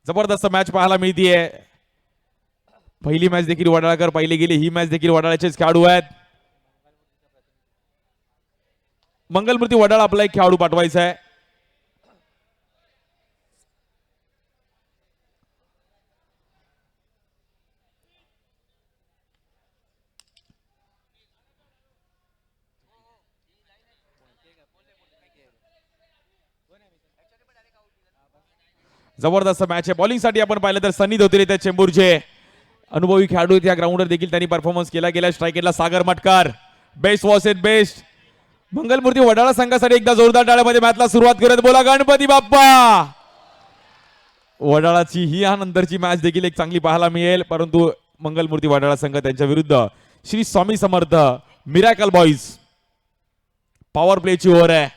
जबरदस्त मॅच पाहायला मिळतीये. पहिली मॅच देखील वडाळकर पाहिली गेली. ही मॅच देखील वडाळ्याचेच खेळाडू आहेत. मंगलमूर्ती वडाळ आपला एक खेळाडू पाठवायचा आहे. जबरदस्त मॅच आहे. बॉलिंग साठी आपण पाहिलं तर सनी धोत्रे त्या चेंबूरचे अनुभवी खेळाडू त्या ग्राउंडवर देखील त्यांनी परफॉर्मन्स केला गेला. स्ट्रायकेटला Sagar Matkar. Best was it best. Mangalmurti Wadala संघासाठी एकदा जोरदार टाळ्यामध्ये मॅचला सुरुवात करत बोला गणपती बाप्पा. वडाळाची ही नंतरची मॅच देखील एक चांगली पाहायला मिळेल. परंतु मंगलमूर्ती वडाळा संघ त्यांच्या विरुद्ध Shri Swami Samarth miracle boys power प्लेची over आहे.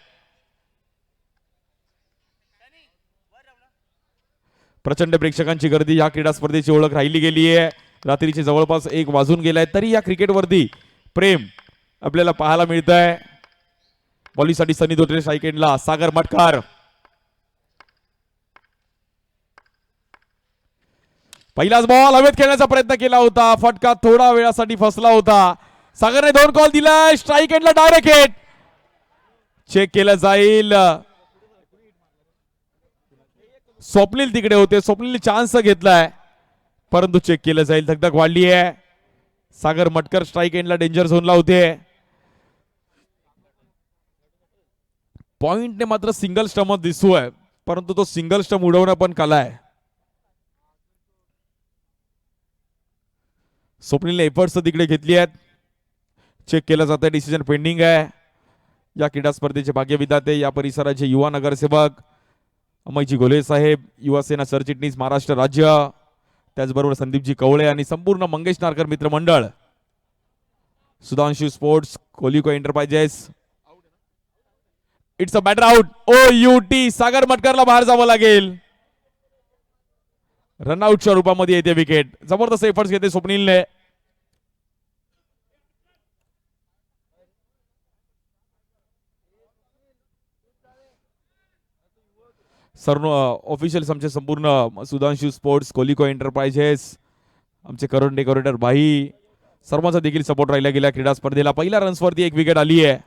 प्रचंड प्रेक्षकांची गर्दी या क्रीडा स्पर्धेची ओळख राहिली गेली आहे. रात्रीचे जवळपास 1 वाजून गेलाय तरी या क्रिकेटवरती प्रेम आपल्याला पाहायला मिळत आहे. बॉलिंगसाठी सनी धोत्रे. स्ट्राईकेटला सागर मटकार. पहिलाच बॉल हवेत खेळण्याचा प्रयत्न केला होता. फटका थोडा वेळासाठी फसला होता. सागरने 2 कॉल दिलाय. स्ट्राईक एंडला डायरेक्ट हिट. चेक केलं जाईल. स्वप्नील तिकडे होते. स्वप्नीलने चान्स घेतलाय परंतु चेक केलं जाईल. धगधग वाढली आहे. सागर मटकर स्ट्राईक एंडला डेंजर झोनला होते. पॉइंटने मात्र सिंगल स्टंप दिसतोय परंतु तो सिंगल स्टंप उडवणं पण कला आहे. स्वप्नीलने एफर्ट्स तिकडे घेतली आहेत. चेक केलं जातं. डिसिजन पेंडिंग आहे. या क्रीडा स्पर्धेचे भाग्यविधाते या परिसराचे युवा नगरसेवक अमयजी गोले साहेब, युवासेना सरचिटणीस महाराष्ट्र राज्य, त्याचबरोबर संदीपजी कवळे आणि संपूर्ण मंगेश नारकर मित्रमंडळ, सुधांशू स्पोर्ट्स, कोलिको enterprises. It's a batter out. OUT. Sagar मटकरला बाहेर जावं लागेल. रनआउटच्या रूपामध्ये येते विकेट. जबरदस्त एफर्ट्स घेते स्वप्नीलने. सर्व ऑफिशियल्स आमचे संपूर्ण सुधांशू स्पोर्ट्स, कोलिको एंटरप्राइजेस, आमचे करून डेकोरेटर भाई, सर्वांचा देखील सपोर्ट राहिला गेला क्रीडा स्पर्धेला. पहिल्या रन्सवरती 1 विकेट आली आहे.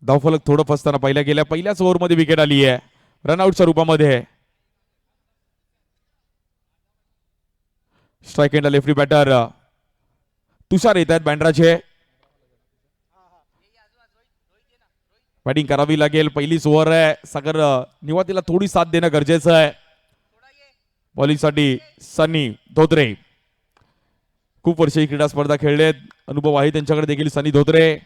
धावफलक थोडं फसताना पहिल्या गेल्या. पहिल्याच ओव्हरमध्ये विकेट आली आहे रनआउटच्या रूपामध्ये. स्ट्राईक एंडला लेफ्टी बॅटर तुषार येत आहेत बँड्राचे. बॅटिंग करावी लागेल. पहिलीच ओव्हर आहे. सागर निवातीला थोडी साथ देणं गरजेचं आहे. बॉलिंगसाठी सनी धोत्रे. खूप वर्ष ही क्रीडा स्पर्धा खेळलेत. अनुभव आहे त्यांच्याकडे देखील. सनी धोत्रे.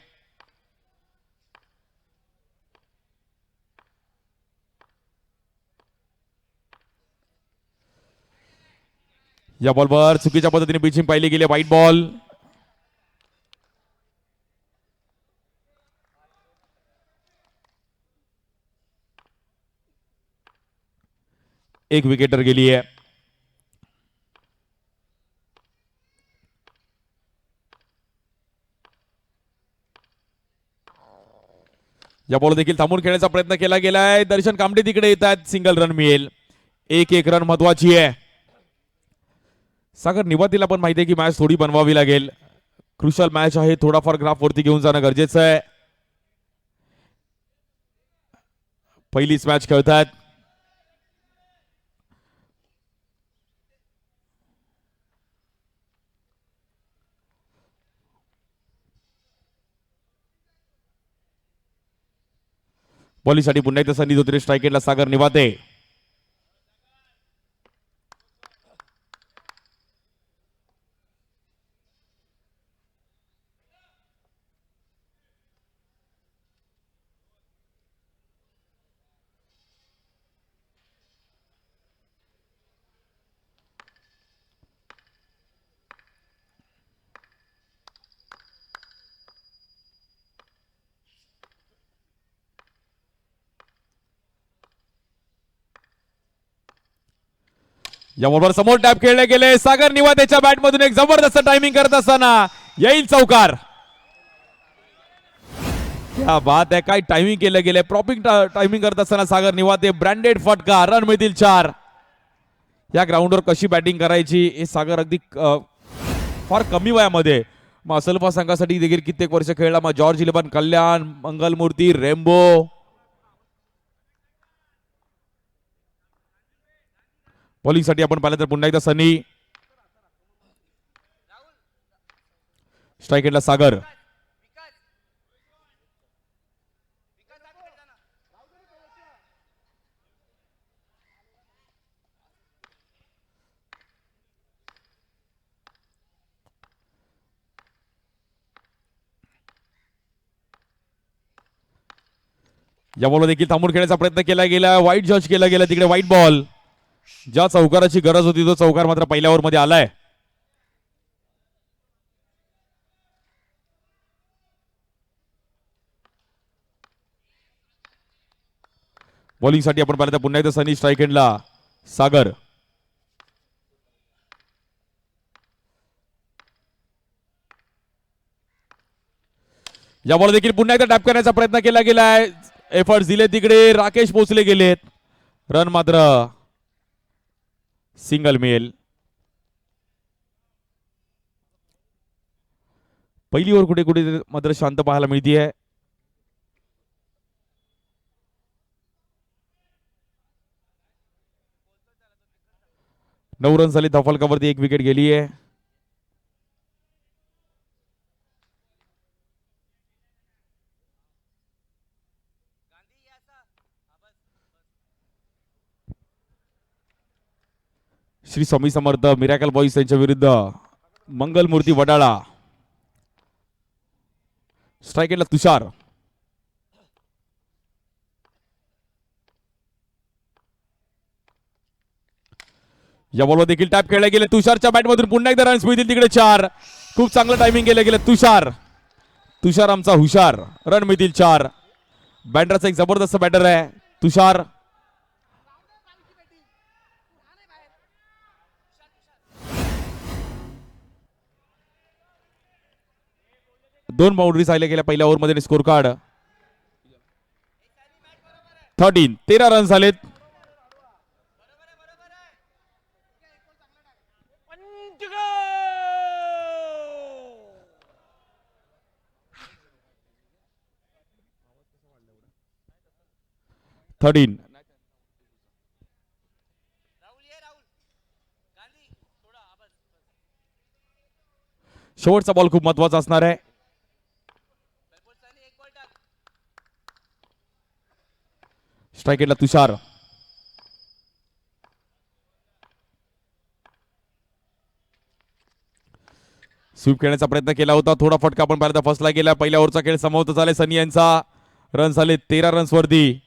या बॉलवर चुकीच्या पद्धतीने पिचिंग पाहिली गेली. White ball. एक विकेटर गेली आहे. या बॉल देखील थांबून खेळण्याचा प्रयत्न केला गेलाय. दर्शन कामडे तिकडे येत आहेत. सिंगल रन मिळेल. 1 रन महत्वाची आहे. सागर निवातीला पण माहिती आहे की मॅच थोडी बनवावी लागेल. क्रुशल मॅच आहे. थोडाफार ग्राफ वरती घेऊन जाणं गरजेचं आहे. पहिलीच मॅच खेळतात. बॉलिंगसाठी पुन्हा एकदा सनी धोत्रे. स्ट्राईक एंडला सागर निवाते. या बरोबर समोर टॅप खेळले गेले. सागर निवा त्याच्या बॅट मधून एक जबरदस्त टायमिंग करत असताना येईल चौकार. क्या बात आहे, काय टायमिंग केलं गेले. प्रॉपिंग टायमिंग करत असताना सागर निवाते ब्रँडेड फटका. रन मिळतील 4. या ग्राउंडवर कशी बॅटिंग करायची हे सागर अगदी फार कमी वयामध्ये मासलपा संघासाठी देखील कित्येक वर्ष खेळला. मग जॉर्ज 11, कल्याण, मंगलमूर्ती, रेम्बो. बॉलिंगसाठी आपण पाहिलं तर पुन्हा एकदा सनी. स्ट्राईक एंडला सागर. या बॉल देखील थांबून खेळण्याचा प्रयत्न केला गेला. वाईट जज केला गेला तिकडे. वाईट बॉल. ज्या चौकाराची गरज होती तो चौकार मात्र पहिल्या ओव्हर मध्ये आलाय. बॉलिंगसाठी आपण पाहिलं तर पुन्हा एकदा सनी. स्ट्राईक एंडला सागर. या बॉल देखील पुन्हा एकदा टॅप करण्याचा प्रयत्न केला गेलाय. एफर्ट्स दिले तिकडे. राकेश पोचले गेलेत. रन मात्र सिंगल मिळेल. पहिली ओव्हर कुठे कुठे मात्र शांत पाहायला मिळतीये. नऊ रन झाले. धफलकावरती एक विकेट गेली आहे. श्री स्वामी समर्थ मिरॅकल बॉईज यांच्या विरुद्ध मंगलमूर्ती वडाळा. स्ट्राईक एंडला तुषार. या बॉलवर देखील टॅप खेळले गेले. तुषारच्या बॅटमधून पुन्हा एकदा रन्स मिळतील तिकडे 4. खूप चांगलं टायमिंग केलं गेलं. तुषार आमचा हुशार. रन मिळतील 4. बँड्राचा एक जबरदस्त बॅटर आहे तुषार. दोन बाउंड्रीज आल्या गेल्या पहिल्या ओव्हरमध्ये. स्कोर कार्ड 13 रन झालेत. शेवटचा बॉल खूप महत्वाचा असणार आहे. स्ट्राईक एंडला तुषार. स्वीप खेळण्याचा प्रयत्न केला होता. थोडा फटका पण पाहिला फसला गेला. पहिल्या ओव्हरचा खेळ समाप्त झालाय. सनी यांचा रन झाले 13 रन्स वरती.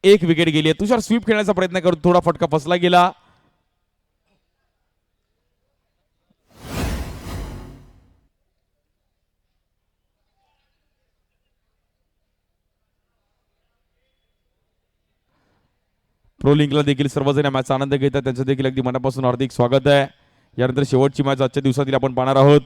एक विकेट गेली आहे. तुषार स्वीप खेळण्याचा प्रयत्न करतो. थोडा फटका फसला गेला. प्रो लिंकला देखील सर्वजण या मॅचचा आनंद घेतात. त्यांचं देखील अगदी मनापासून हार्दिक स्वागत आहे. यानंतर शेवटची मॅच आजच्या दिवसातील आपण पाहणार आहोत.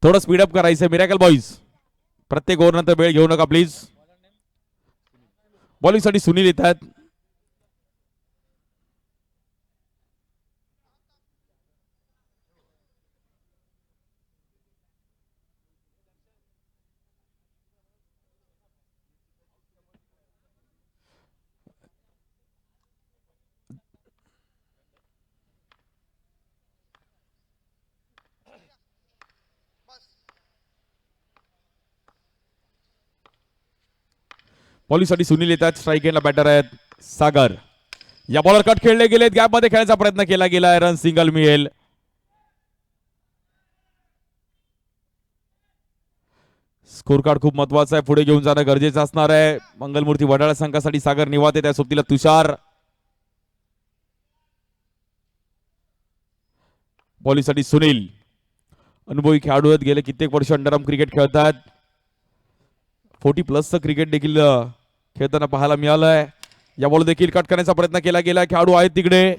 थोडं स्पीडअप करायचं मिरॅकल बॉईज. प्रत्येक ओव्हर नंतर वेळ घेऊ नका प्लीज. बॉलिंगसाठी सुनील येतात. बॉलिंगसाठी सुनील येतात. स्ट्राईक एंडला बॅटर आहेत सागर. या बॉलर कट खेळले गेलेत. गॅप मध्ये खेळण्याचा प्रयत्न केला गेलाय. रन सिंगल मिळेल. स्कोर कार्ड खूप महत्वाचा आहे. पुढे घेऊन जाणं गरजेचं असणार आहे. मंगलमूर्ती वडाळा संघासाठी सागर निवाते, त्या सोबतीला तुषार. बॉलिंगसाठी सुनील. अनुभवी खेळाडू आहेत. गेले कित्येक वर्ष अंडरआर्म क्रिकेट खेळतात. 40+ क्रिकेट देखील खेळताना पाहायला मिळालंय. या बॉल देखील कट करण्याचा प्रयत्न केला गेला. खेळाडू आहेत तिकडे.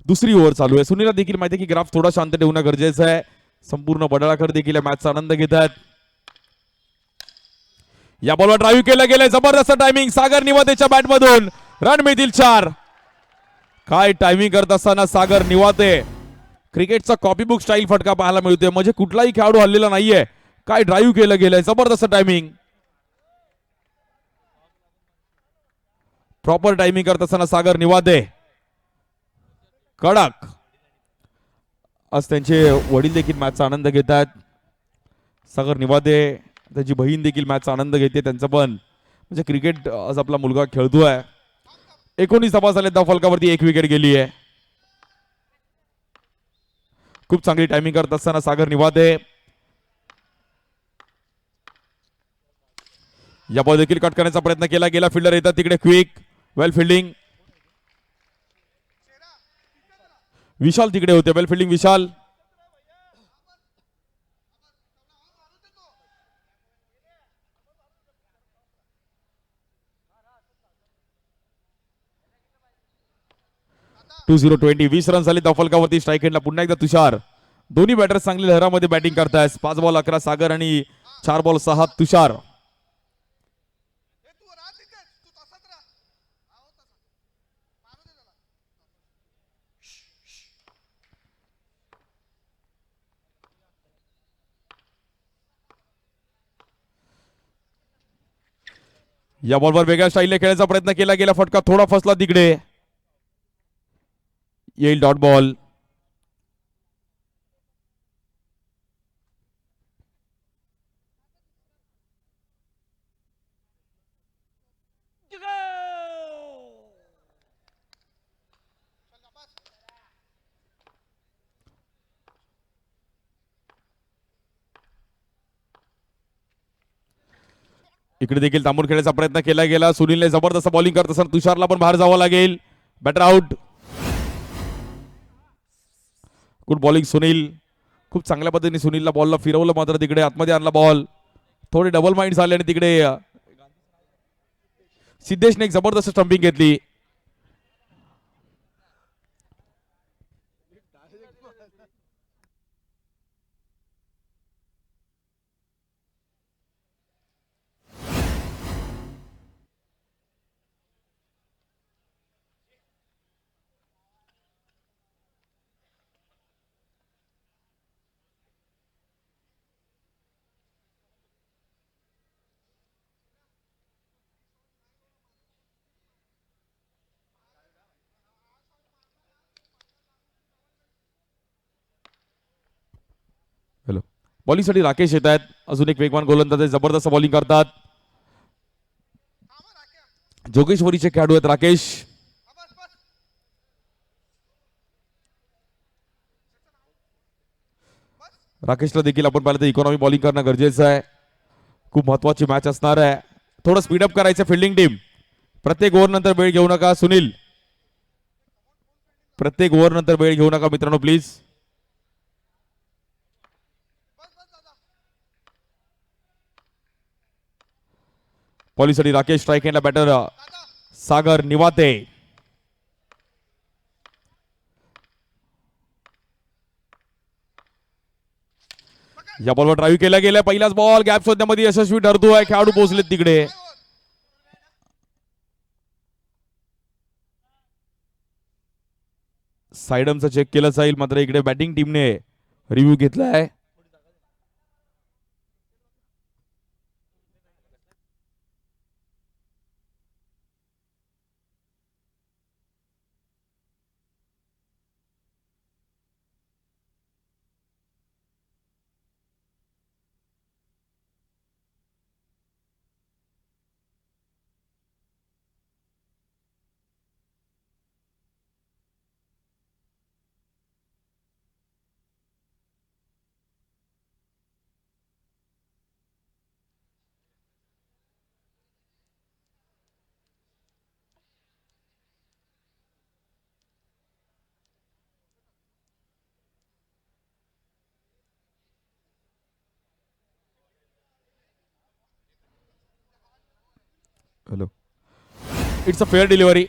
दुसरी ओव्हर चालू आहे. सुनीलला देखील माहिती आहे की ग्राफ थोडा शांत ठेवणं गरजेचं आहे. संपूर्ण बडाळाकर देखील या मॅचचा आनंद घेतात. या बॉलवर ड्राईव्ह केलं गेलंय. जबरदस्त टायमिंग सागर निवातेच्या बॅटमधून. रन मिळतील 4. काय टायमिंग करत असताना सागर निवाते. क्रिकेटचा कॉपीबुक स्टाईल फटका पाहायला मिळतोय. म्हणजे कुठलाही खेळाडू हल्लेला नाहीये. काय ड्राईव्ह केलं गेलंय. जबरदस्त टायमिंग. प्रॉपर टायमिंग करत असताना सागर निवाते. कडक. आज त्यांचे वडील देखील मॅचचा आनंद घेतात. सागर निवाते त्याची बहीण देखील मॅचचा आनंद घेते. त्यांचं पण म्हणजे क्रिकेट आज आपला मुलगा खेळतोय. 19 धावा झाले. धाव फलकावरती 1 विकेट गेली आहे. खूप चांगली टायमिंग करत असताना सागर निवाते. या बॉल देखील कट करण्याचा प्रयत्न केला गेला. फिल्डर येतात तिकडे क्विक. वेल फिल्डिंग. विशाल तिकडे होते. वेल फिल्डिंग विशाल. टू 20 रन झाले. फलकावरती स्ट्राईक एंडला पुन्हा एकदा तुषार. दोन्ही बॅटर्स चांगली लहरामध्ये बॅटिंग करतायत. 5 बॉल 11 सागर आणि 4 बॉल 6 तुषार. या बॉलवर वेगळ्या स्टाईलने खेळण्याचा प्रयत्न केला गेला. फटका थोडा फसला तिकडे. येईल डॉट बॉल. इकडे देखील थांबून खेळण्याचा प्रयत्न केला गेला. सुनीलने जबरदस्त बॉलिंग करत असताना तुषारला पण बाहेर जावं लागेल. Batter out. Good bowling Sunil. खूप चांगल्या पद्धतीने सुनीलला बॉलला फिरवलं, मात्र तिकडे आतमध्ये आणला बॉल. थोडे डबल माइंड झाले आणि तिकडे सिद्धेशने एक जबरदस्त स्टंपिंग घेतली. हॅलो. बॉलिंगसाठी राकेश येत आहेत. अजून एक वेगवान गोलंदाज जबरदस्त बॉलिंग करतात. जोगेश्वरीचे खेळाडू आहेत राकेश. राकेशला देखील आपण पाहिलं तर इकॉनॉमी बॉलिंग करणं गरजेचं आहे. खूप महत्वाची मॅच असणार आहे. थोडं स्पीडअप करायचं फिल्डिंग टीम. प्रत्येक ओव्हर नंतर वेळ घेऊ नका सुनील. प्रत्येक ओव्हर नंतर वेळ घेऊ नका मित्रांनो प्लीज. बॉलिंगसाठी राकेश. स्ट्राईक एंडला बॅटर सागर निवाते. या बॉलवर ड्राईव्ह केला गेला. पहिलाच बॉल गॅप शोधण्यामध्ये यशस्वी ठरतोय. खेळाडू पोहोचलेत तिकडे. साइडमचा चेक केला जाईल, मात्र इकडे बॅटिंग टीमने रिव्ह्यू घेतलाय. Hello. It's a fair delivery.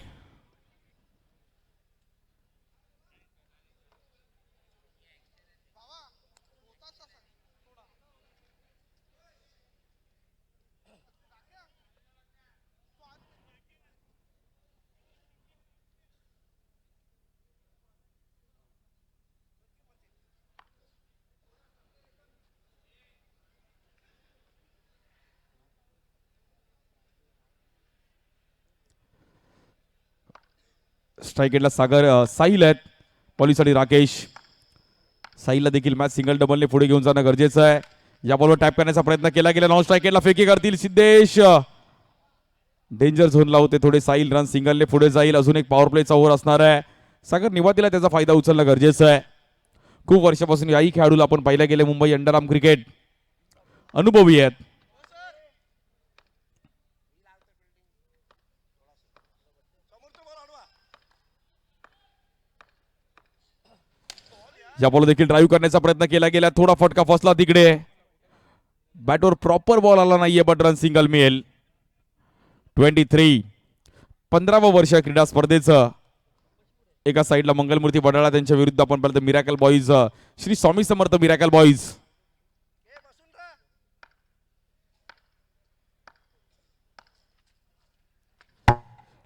Strike एंडला साहिल आहेत. पॉलीसाठी राकेश. साहिलला देखील मॅच सिंगल डबलने पुढे घेऊन जाणं गरजेचं आहे. या बॉलवर टॅप करण्याचा प्रयत्न केला गेला. नॉन स्ट्राईक एंडला फेकी करतील सिद्धेश. डेंजर झोन लावते थोडे. साहिल रन सिंगलने पुढे जाईल. अजून एक पॉवर प्लेचा ओव्हर असणार आहे. सागर निवातीला त्याचा फायदा उचलणं गरजेचं आहे. खूप वर्षापासून याही खेळाडूला आपण पाहिला गेले मुंबई अंडरआर्म क्रिकेट. अनुभवी आहेत. या बॉल देखील ड्राईव्ह करण्याचा प्रयत्न केला गेला. थोडा फटका फसला तिकडे. बॅटवर प्रॉपर बॉल आला नाहीये बट रन सिंगल मिळेल. 23 15वं वर्ष क्रीडा स्पर्धेचं. एका साईडला मंगलमूर्ती बडाळा त्यांच्या विरुद्ध आपण पाहिलं miracle boys Shri Swami Samarth miracle boys.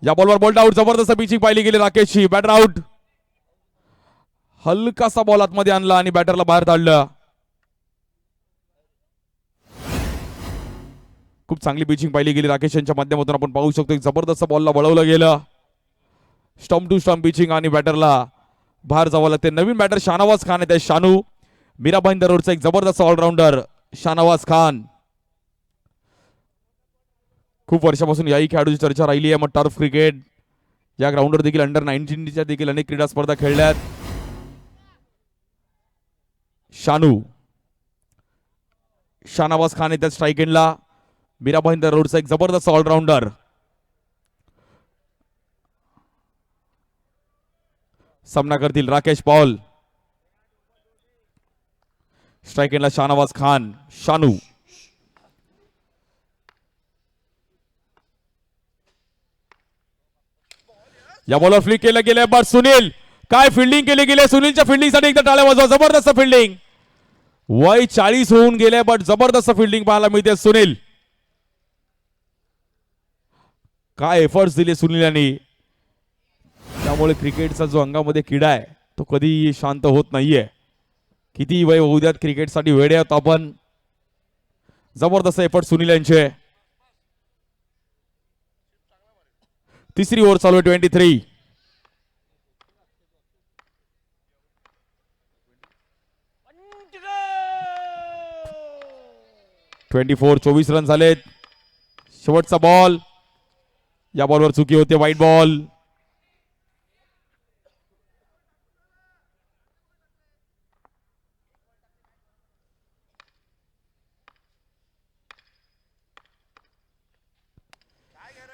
या बॉलवर बोल्ड आउट. जबरदस्त पिचिंग पाहिली गेली राकेशची. Batter out. हलकासा बॉल आतमध्ये आणला आणि बॅटरला बाहेर काढलं. खूप चांगली पिचिंग पाहिली गेली राकेश यांच्या माध्यमातून. आपण पाहू शकतो जबरदस्त बॉलला वळवलं गेलं. स्टंप टू स्टंप पिचिंग आणि बॅटरला बाहेर जावं लागते. नवीन बॅटर शाहनवाज खान आहे. शानू मीराबाई दरोडचा एक जबरदस्त ऑलराऊंडर शाहनवाज खान. खूप वर्षापासून याही खेळाडूची चर्चा राहिली आहे. मग टर्फ क्रिकेट या ग्राउंडवर देखील अंडर 19च्या देखील अनेक क्रीडा स्पर्धा खेळल्यात. शानू शाहनवाज खान येतात स्ट्राईक एंडला. मीराबाई दरोडचा एक जबरदस्त ऑलराऊंडर. सामना करतील राकेश पॉल. स्ट्राईक एंडला शाहनवाज खान. शानू या बॉलवर फ्लिक केलं गेलं. बट सुनील काय फिल्डिंग केली गेली. सुनीलच्या फिल्डिंगसाठी एकदा टाळ्या वाजवा. जबरदस्त फिल्डिंग. वय 40 होऊन गेले बट जबरदस्त फिल्डिंग पाहायला मिळते. सुनील काय एफर्ट्स दिले सुनील यांनी. त्यामुळे क्रिकेटचा जो अंगामध्ये किडा आहे तो कधी शांत होत नाहीये. किती वय होऊ द्यात क्रिकेटसाठी वेडे आहोत आपण. जबरदस्त एफर्ट सुनील यांचे. तिसरी ओव्हर चालू आहे. 23 24 रन झालेत. शेवटचा बॉल. या बॉलवर चुकी होते. वाईट बॉल.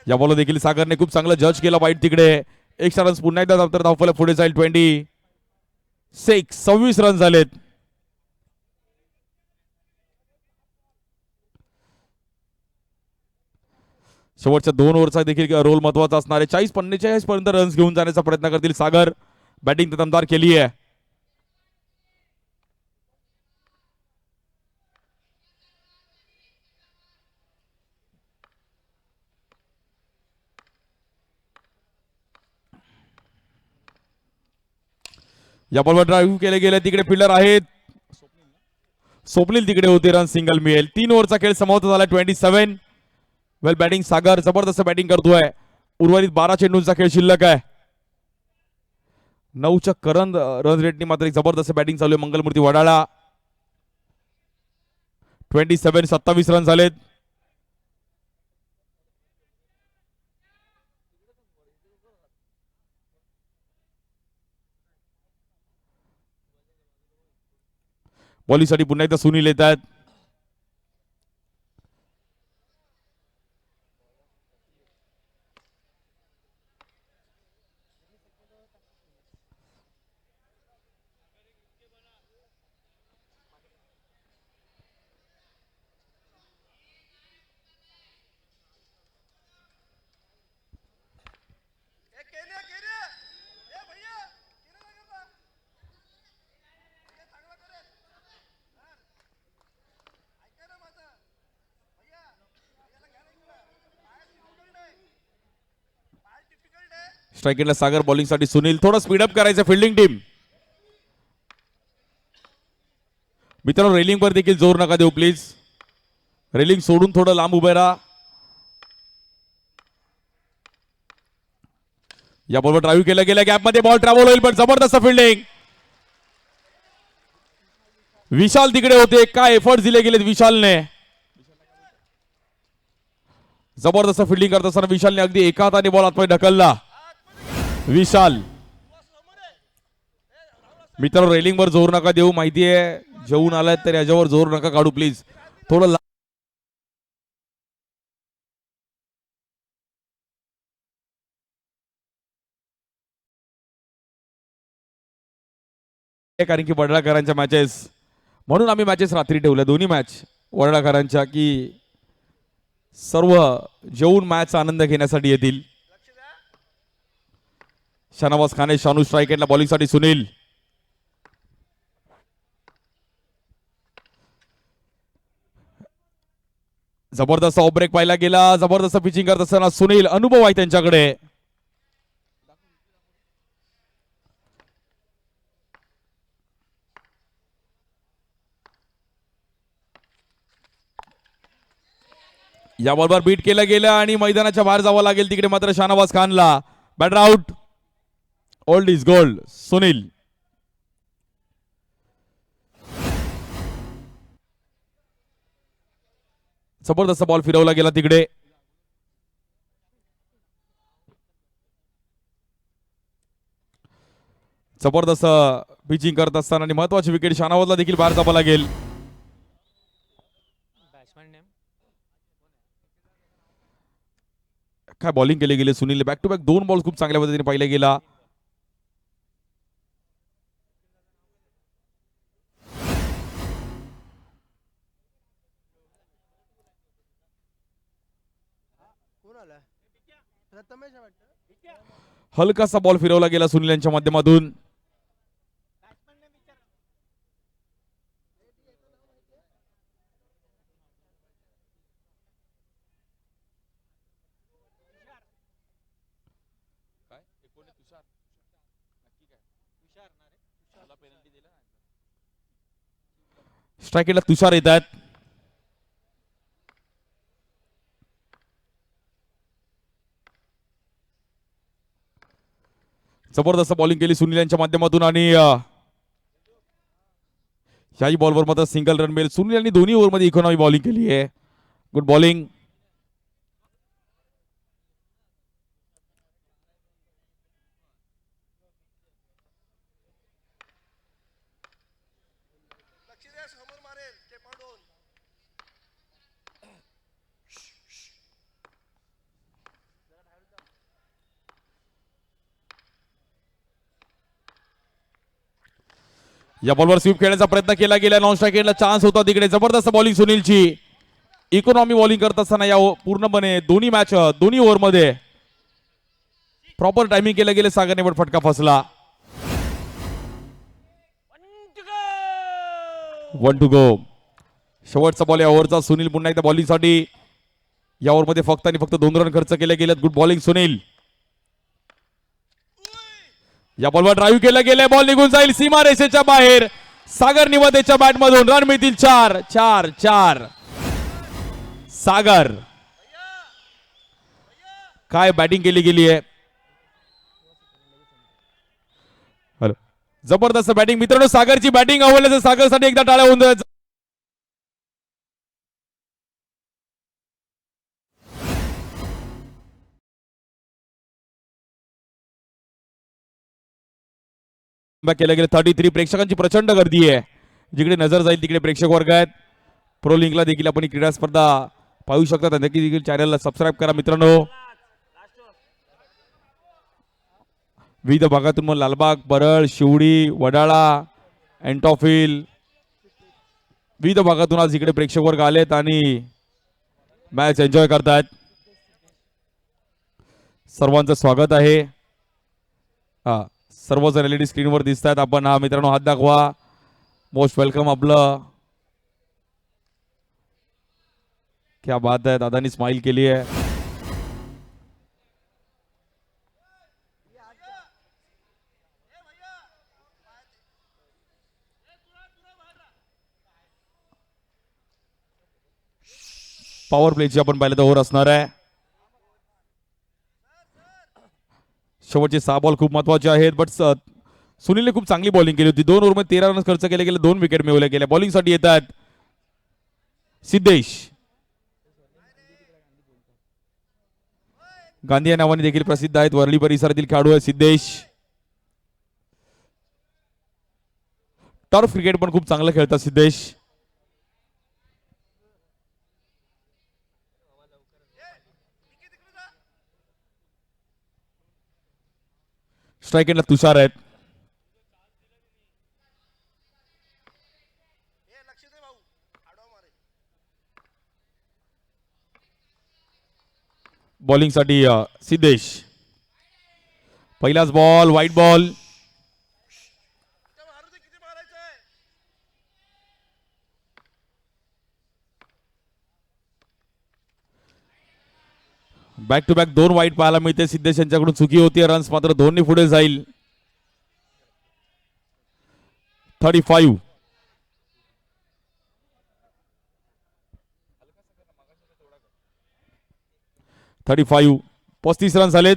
या बॉल देखील सागरने खूप चांगलं जज केलं. वाईट तिकडे. एक्स्ट्रा रन्स पुन्हा एकदा धावफलक पुढे जाईल. 26 रन झालेत. शेवटच्या 2 ओव्हरचा देखील रोल महत्वाचा असणार आहे. 40-45 पर्यंत रन्स घेऊन जाण्याचा प्रयत्न करतील सागर. बॅटिंग दमदार केली आहे. या बॉलवर ड्राईव्ह केले गेले. तिकडे फिल्डर आहेत. स्वप्नील तिकडे होते. रन सिंगल मिळेल. 3 ओव्हरचा खेळ समाप्त झाला. 27 वेल बॅटिंग सागर जबरदस्त बॅटिंग करतोय. उर्वरित 12 चेंडूंचा खेळ शिल्लक आहे. 9च्या करंट रन रेटनी मात्र एक जबरदस्त बॅटिंग चालू आहे मंगलमूर्ती वडाळा. 27 रन झालेत. बॉलिंगसाठी पुन्हा एकदा सुनील येतात. स्ट्राईक सागर, बॉलिंग साठी सुनील. थोडं स्पीडअप करायचं फिल्डिंग टीम. मित्रांनो रेलिंग वर देखील जोर नका देऊ प्लीज. रेलिंग सोडून थोडं लांब उभे राहा. या बॉलवर ड्राईव्ह केलं गेलं, गॅप मध्ये बॉल ट्रॅव्हल होईल, पण जबरदस्त फिल्डिंग. विशाल तिकडे होते, काय एफर्ट दिले गेलेत विशालने. जबरदस्त फिल्डिंग करत असताना विशालने अगदी एका हाताने बॉल आतमध्ये ढकलला. विशाल. मित्रांनो रेलिंग वर जोर नका देऊ, माहितीये जेवून आलाय तर याच्यावर जोर नका काढू प्लीज. थोडं कारण की वडळाकरांच्या मॅचेस, म्हणून आम्ही मॅचेस रात्री ठेवल्या दोन्ही मॅच वडळाकरांच्या, की सर्व जेवून मॅच आनंद घेण्यासाठी येतील. शनावाज खाने, शानू स्ट्राईक एंडला, बॉलिंग साठी सुनील. जबरदस्त ऑफ ब्रेक पाहिला गेला, जबरदस्त पिचिंग करत असताना सुनील, अनुभव आहे त्यांच्याकडे. या बॉलवर बीट केलं गेलं आणि मैदानाच्या बाहेर जावं लागेल तिकडे मात्र शाहनवाज खानला. Batter out. Old is gold. Sunil. जबरदस्त बॉल फिरवला गेला तिकडे. जबरदस्त पिचिंग करत असताना आणि महत्वाची विकेट शाहनवाजला देखील बाहेर जावं लागेल. काय बॉलिंग केले गेले सुनील. बॅक टू बॅक दोन बॉल खूप चांगल्या पद्धतीने पाहिला गेला. हलकासा बॉल फिरवला गेला सुनील यांच्या माध्यमातून. स्ट्राईकला तुषार येतात. जबरदस्त बॉलिंग केली सुनील यांच्या माध्यमातून आणि याही बॉलवर मात्र सिंगल रन मिळेल. सुनील यांनी दोन्ही ओव्हरमध्ये इकॉनॉमी बॉलिंग केली आहे. Good bowling. या बॉलवर स्वीप खेळण्याचा प्रयत्न केला गेला. नॉन स्ट्राईक एंडला चान्स होता तिकडे. जबरदस्त बॉलिंग सुनीलची. इकॉनॉमी बॉलिंग करत असताना या पूर्णपणे दोन्ही ओव्हरमध्ये प्रॉपर टायमिंग केलं गेलं. सागरने पण फटका फसला. 1 to go. शेवटचा बॉल या ओव्हरचा. सुनील पुन्हा एकदा बॉलिंग साठी. या ओव्हरमध्ये फक्त आणि फक्त 2 रन खर्च केले गेलेत. Good bowling Sunil. या बॉलवर ड्राईव्ह केलं गेलं. बॉल निघून जाईल सीमा रेषेच्या बाहेर. सागर निवदेच्या बॅट मधून रन मिळतील 4. सागर. काय बॅटिंग केली गेली आहे. हॅलो. जबरदस्त बॅटिंग मित्रांनो. सागरची बॅटिंग आवडल्याचं सागरसाठी एकदा टाळ्या होऊन जायचं. केलं गेलं 33. प्रेक्षकांची प्रचंड गर्दी आहे. जिकडे नजर जाईल तिकडे प्रेक्षक वर्ग आहेत. प्रो लिंकला देखील आपण ही क्रीडा स्पर्धा पाहू शकता. नक्की देखील चॅनलला सबस्क्राईब करा मित्रांनो. विविध भागातून मग लालबाग, परळ, शिवडी, वडाळा, एंटॉफिल विविध भागातून आज इकडे प्रेक्षक वर्ग आलेत आणि मॅच एन्जॉय करतात. सर्वांचं स्वागत आहे. सर्वजण एलईडी स्क्रीनवर दिसतात. आपण मित्रांनो हात दाखवा. मोस्ट वेलकम आपलं. क्या बात है. दादानी स्माइल केली आहे. पॉवर प्लेची आपण पाहिलं तर ओव्हर असणार आहे. शेवटचे 6 बॉल खूप महत्वाचे आहेत. बट सुनीलने खूप चांगली बॉलिंग केली होती. 2 ओव्हरमध्ये 13 रन खर्च केले गेले, 2 विकेट मिळवल्या गेल्या. बॉलिंगसाठी येतात सिद्धेश. गांधी या नावाने देखील प्रसिद्ध आहेत. वरळी परिसरातील खेळाडू आहे सिद्धेश. टर्फ क्रिकेट पण खूप चांगलं खेळतात सिद्धेश. स्ट्राईक एंडला तुषार आहेत. बॉलिंग साठी सिद्धेश. पहिलाच ball wide ball. Back to back 2 वाईट पाहायला मिळते. सिद्धेश यांच्याकडून चुकी होती. रन्स मात्र 2 पुढे जाईल. 35. .35 35 रन झालेत.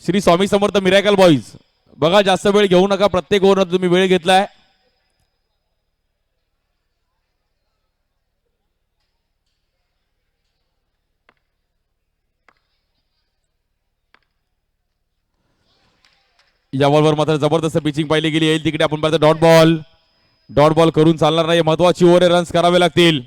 श्री स्वामी समर्थ मिरॅकल बॉईज बघा, जास्त वेळ घेऊ नका. प्रत्येक ओव्हर तुम्ही वेळ घेतलाय. या बॉलवर मात्र जबरदस्त पिचिंग पाहिली गेली. येईल तिकडे आपण पाहतो डॉट बॉल. डॉट बॉल करून चालणार नाही. महत्वाची ओव्हर, रन्स करावे लागतील.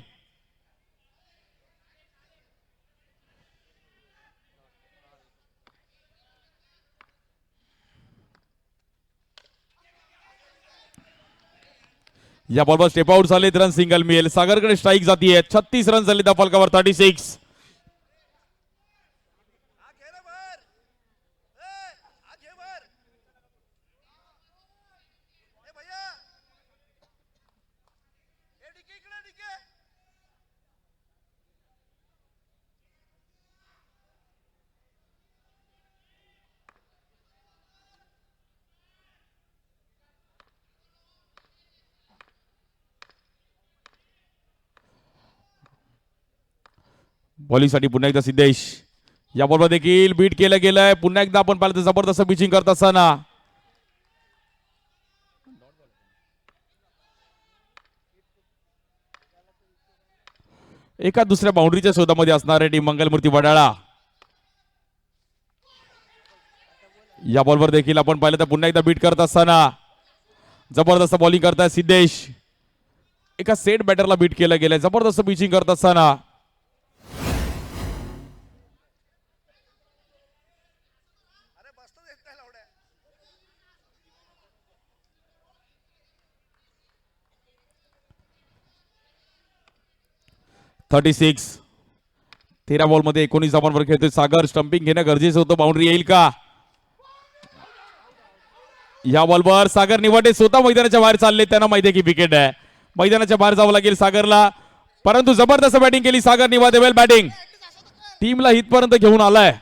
या बॉलवर स्टेप आउट झाले. रन सिंगल मिळेल. सागरकडे स्ट्राईक जातीये. 36 रन झाले त्या फलकावर. 36. बॉलिंगसाठी पुन्हा एकदा सिद्धेश. या बॉलवर देखील बीट केलं गेलंय. पुन्हा एकदा आपण पाहिलं तर जबरदस्त पिचिंग करत असताना एका दुसऱ्या बाउंड्रीच्या शोधामध्ये असणारे टीम मंगलमूर्ती वडाळा. या बॉलवर देखील आपण पाहिलं तर पुन्हा एकदा बीट करत असताना जबरदस्त बॉलिंग करताय सिद्धेश. एका सेट बॅटरला बीट केलं गेलंय. जबरदस्त पिचिंग करत असताना 36. 13 बॉल मध्ये 19 धावांवर खेळतोय सागर. स्टंपिंग घेणं गरजेचं होतं. बाउंड्री येईल का? या बॉलवर सागर निवाडे स्वतः मैदानाच्या बाहेर चालले. त्यांना माहिती आहे की विकेट आहे. मैदानाच्या बाहेर जावं लागेल सागरला. परंतु जबरदस्त बॅटिंग केली सागर निवाडे. वेल बॅटिंग. टीमला हितपर्यंत घेऊन आलाय.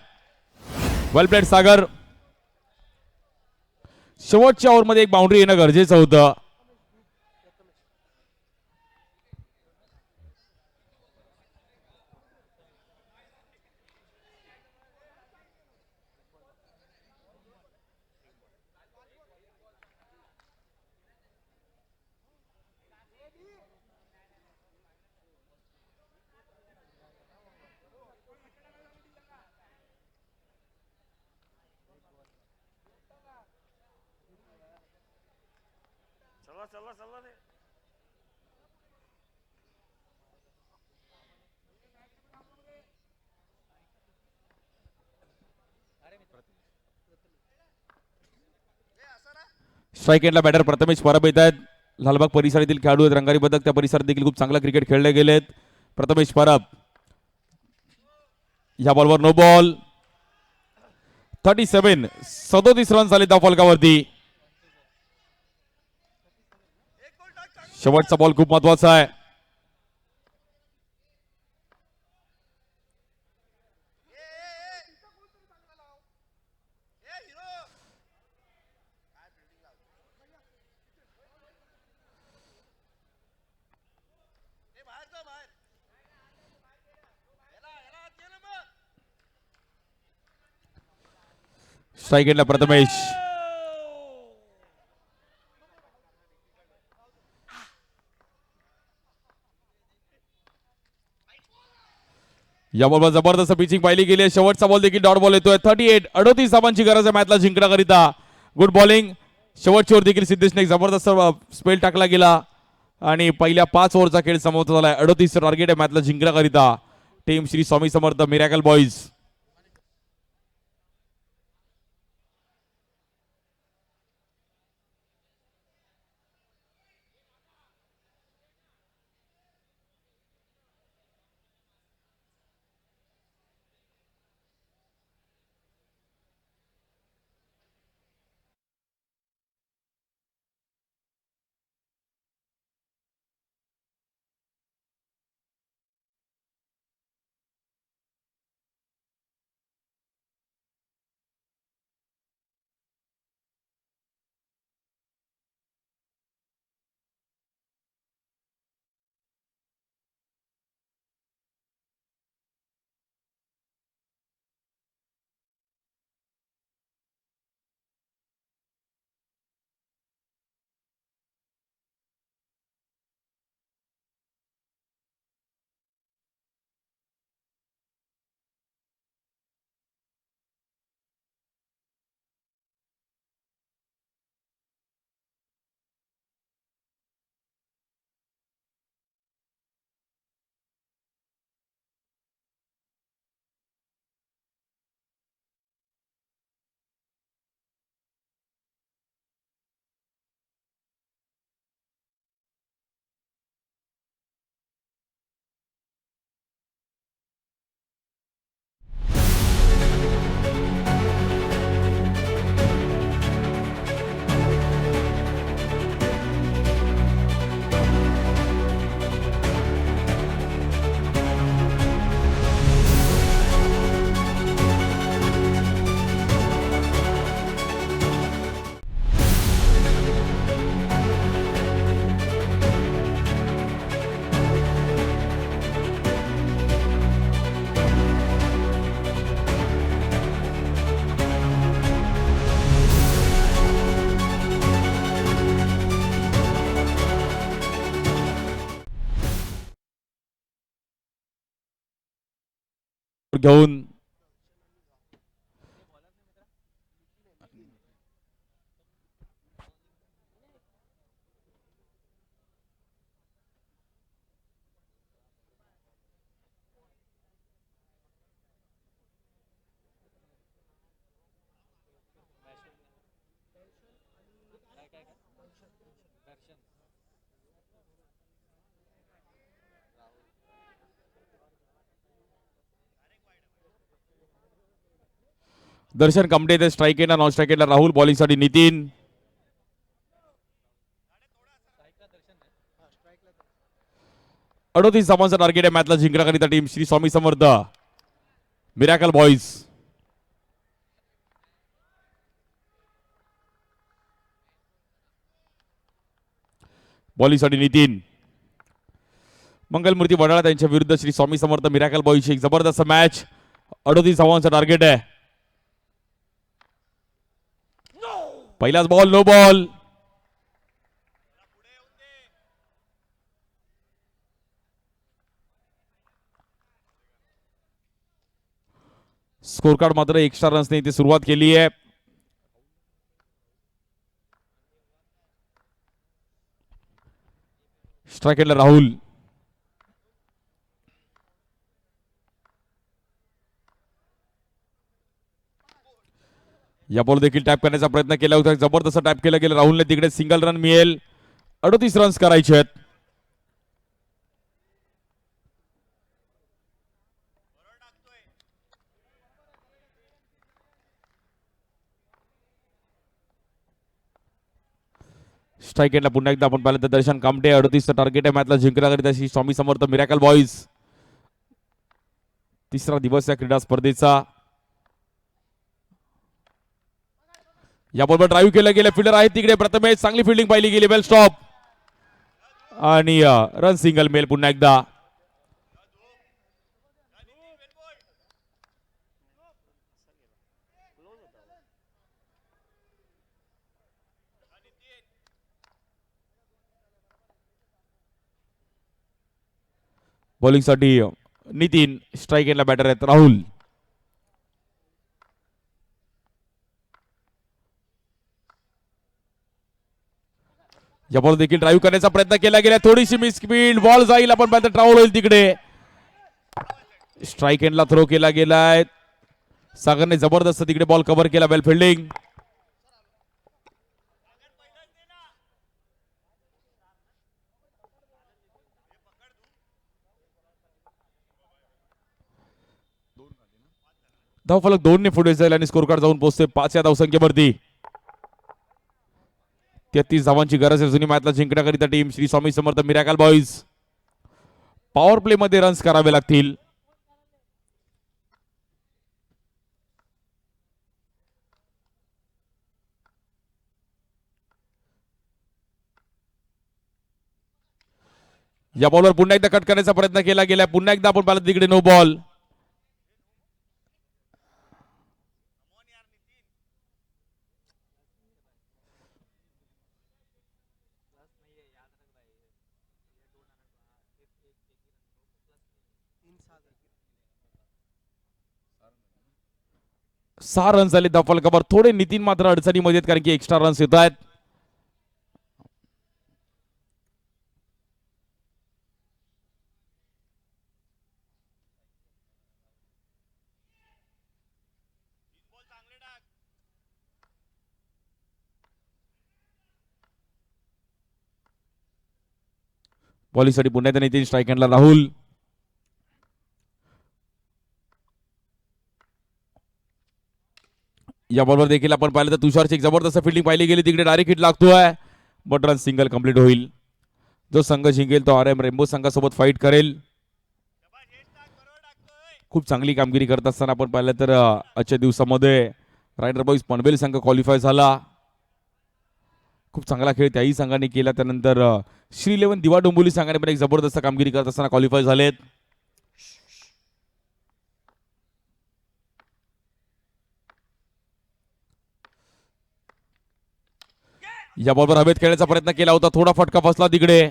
वेल प्लेड सागर. शेवटच्या ओव्हरमध्ये एक बाउंड्री येणं गरजेचं होतं. स्ट्राईक एंडला बॅटर प्रथमेश परब येत आहेत. लालबाग परिसरातील खेळाडू आहेत. रंगारी बदक त्या परिसरात देखील खूप चांगला क्रिकेट खेळले गेलेत. प्रथमेश परब. या बॉलवर नो बॉल. 37 रन झाले त्या फलकावरती. शेवटचा बॉल खूप महत्वाचा आहे. स्ट्राईक एंडला प्रथमेश. या बॉलवर जबरदस्त पिचिंग पाहिली गेली आहे. शेवटचा बॉल देखील डॉट बॉल येतोय. 38 धावांची गरज आहे मॅचला जिंकण्याकरिता. Good bowling. शेवटची ओव्हर देखील सिद्धेशने एक जबरदस्त स्पेल टाकला गेला आणि पहिल्या 5 ओव्हरचा खेळ समाप्त झालाय. 38 टार्गेट आहे मॅचला जिंकण्याकरिता team Shri Swami Samarth miracle boys. घेऊन दर्शन कमटे स्ट्राईक एंडला नॉन स्ट्राईक एंडला राहुल. बॉलिंग साठी नितीन. अडोतीस धावांचा टार्गेट आहे मॅचला जिंकण्याकरिता team Shri Swami Samarth miracle boys. Bowling साठी नितीन. मंगलमूर्ती वडाळा त्यांच्या विरुद्ध श्री स्वामी समर्थ मिरॅकल बॉईज. एक जबरदस्त मॅच. 38 धावांचा टार्गेट आहे. पहिलाच ball no ball. Score card मात्र एक्स्ट्रा रन्सने इथे सुरुवात केली आहे. स्ट्राईकला राहुल. या बॉल देखील टॅप करण्याचा प्रयत्न केला होता. जबरदस्त टॅप केला गेला राहुलने. तिकडे सिंगल रन मिळेल. 38 रन्स करायचे आहेत. स्ट्राईक एंडला पुन्हा एकदा आपण पाहिलं तर दर्शन कामटे 38चं टार्गेट आहे मॅचला जिंकण्याकरिता स्वामी समर्थ मिरॅकल बॉईज. तिसरा दिवस या क्रीडा स्पर्धेचा. याबरोबर ड्राईव्ह केलं गेलं. फिल्डर आहे तिकडे प्रथमेश. चांगली फिल्डिंग पाहिली गेली. वेल स्टॉप आणि रन सिंगल मेल पुन्हा एकदा. बॉलिंगसाठी नितीन. स्ट्राईक एंडला बॅटर आहेत राहुल. या बॉल देखील ड्राईव्ह करण्याचा प्रयत्न केला गेला. थोडीशी मिस स्पीड. बॉल जाईल आपण पाहता ट्रॅव्हल होईल तिकडे. स्ट्राईक एंडला थ्रो केला गेलाय. सागरने जबरदस्त तिकडे बॉल कव्हर केला. वेल फिल्डिंग. धावफलक 2 ने पुढे जाईल आणि स्कोर कार्ड जाऊन पोहोचते 5 या धावसंख्येवरती. 33 धावांची गरज आहे जुनी मॅचला जिंकण्याकरिता team Shri Swami Samarth miracle boys. Power play मध्ये रन्स करावे लागतील. या बॉलवर पुन्हा एकदा कट करण्याचा प्रयत्न केला गेला. पुन्हा एकदा आपण पाहिलं तिकडे नो बॉल. सहा रन झाले धावफलकावर. थोडे नितीन मात्र अडचणीमध्ये आहेत कारण की एक्स्ट्रा रन्स येत आहेत. बॉलिंगसाठी पुन्हा एकदा नितीन. स्ट्राईक एंडला राहुल. या बॉलवर देखील आपण पाहिलं तर तुषारची एक जबरदस्त फिल्डिंग पाहिली गेली. तिकडे डायरेक्ट हिट लागतोय बट रन सिंगल कंप्लीट होईल. जो संघ जिंकेल तो RM रेनबो संघासोबत फाईट करेल. खूप चांगली कामगिरी करत असताना आपण पाहिलं तर आजच्या दिवसामध्ये रायडर बॉईज पनवेल संघ क्वालिफाय झाला. खूप चांगला खेळ त्याही संघाने केला. त्यानंतर श्री 11 दिवा डोंबिवली संघाने पण एक जबरदस्त कामगिरी करत असताना क्वालिफाय झालेत. या बॉलवर हवेत खेळण्याचा प्रयत्न केला होता. थोडा फटका फसला तिकडे.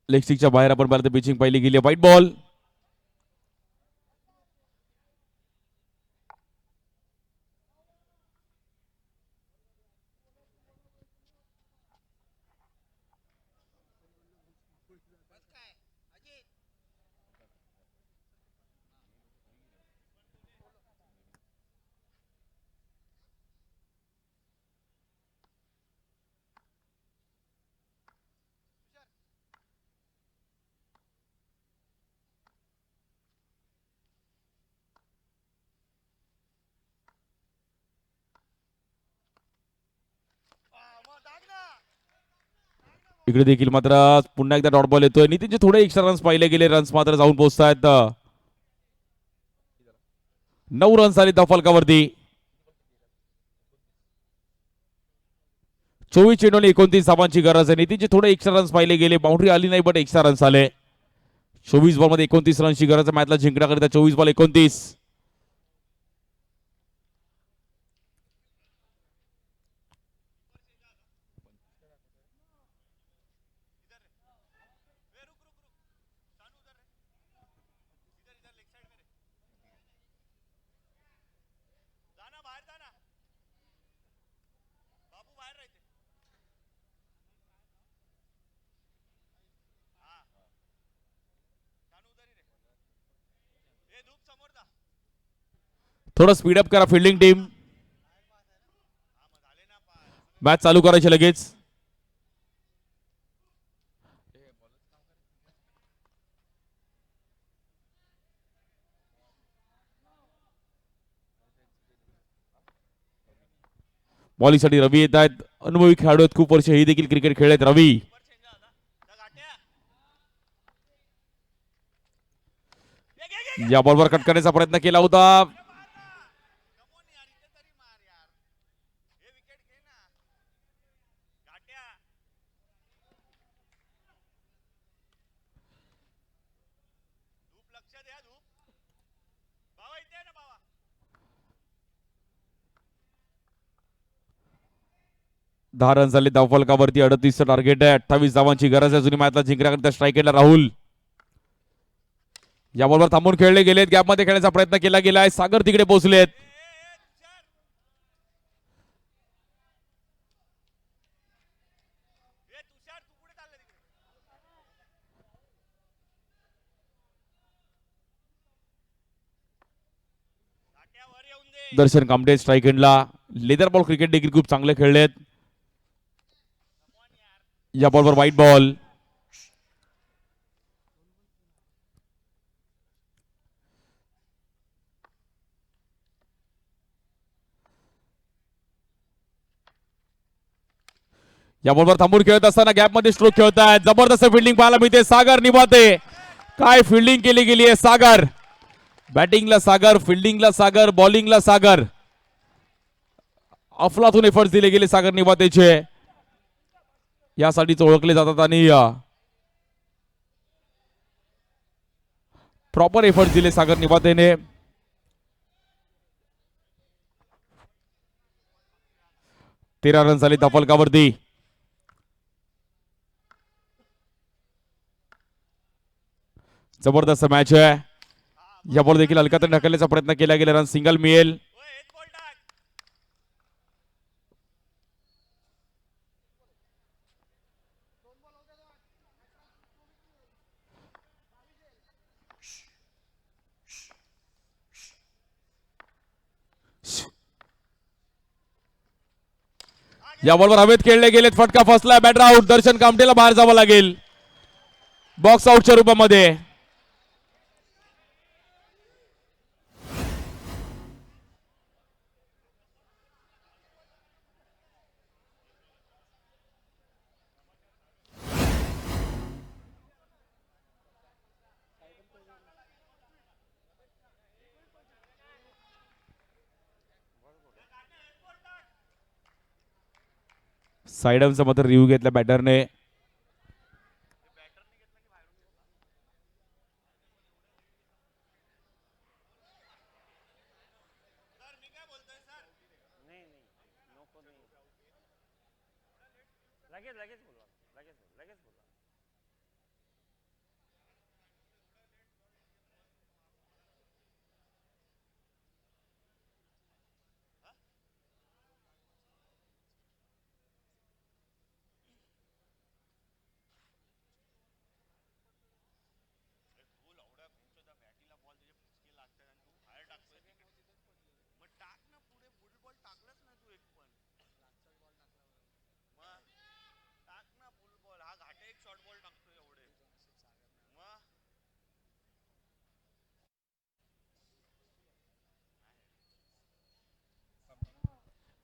लेग स्टिकच्या बाहेर आपण पाहिलं पिचिंग पाहिली गेली. White ball. इकडे देखील मात्र पुन्हा एकदा डॉट बॉल येतोय. नितीनचे थोडे एक्स्ट्रा रन्स पाहिले गेले. रन्स मात्र जाऊन पोहोचतायत. 9 रन्स आले धावफलकावरती. 24 चेंडूने 29 धावांची गरज आहे. नितीनचे थोडे एक्स्ट्रा रन्स पाहिले गेले. बाउंड्री आली नाही बट एक्स्ट्रा रन्स आले. 24 बॉल मध्ये 29 रनची गरज आहे मॅचला जिंकण्याकरिता. 24 बॉल 29. थोडं स्पीडअप करा फिल्डिंग टीम. मॅच चालू करायची लगेच. बॉलिंगसाठी रवी येत आहेत. अनुभवी खेळाडू आहेत, खूप वर्ष ही देखील क्रिकेट खेळलेत रवी. या बॉलवर कट करण्याचा प्रयत्न केला होता. दहा रन झाले धावफलकावरती. 38 टार्गेट आहे. 28 धावांची गरज आहे जुनी मॅचला जिंकण्याकरता. स्ट्राईकला राहुल. या बॉलवर थांबून खेळले गेलेत. गॅपमध्ये खेळण्याचा प्रयत्न केला गेलाय. सागर तिकडे पोहोचलेत. दर्शन कामटे स्ट्राईक एंडला. लेदर बॉल क्रिकेट देखील खूप चांगले खेळलेत. या बॉलवर व्हाईट बॉल. या बॉलवर थांबून खेळत असताना गॅपमध्ये स्ट्रोक खेळतायत. जबरदस्त फिल्डिंग पाहायला मिळते. सागर निभाते. काय फिल्डिंग केली गेली आहे सागर. बॅटिंगला सागर, फिल्डिंगला सागर, बॉलिंगला सागर. अफलातून एफर्ट्स दिले गेले सागर निभातेचे. यासाठीच ओळखले जातात आणि प्रॉपर एफर्ट्स दिले सागर निभातेने. तेरा रन झाले धावफलकावरती. जबरदस्त मॅच आहे. या बॉल देखील हलकात ढकलण्याचा प्रयत्न केला गेला. रन सिंगल मिळेल. या बॉलवर हवेत खेळले गेलेत. फटका फसला. Batter out. दर्शन कामटेला बाहेर जावं लागेल बॉक्स आउटच्या रूपामध्ये. साइडमचा मात्र रिव्ह्यू घेतला बॅटरने.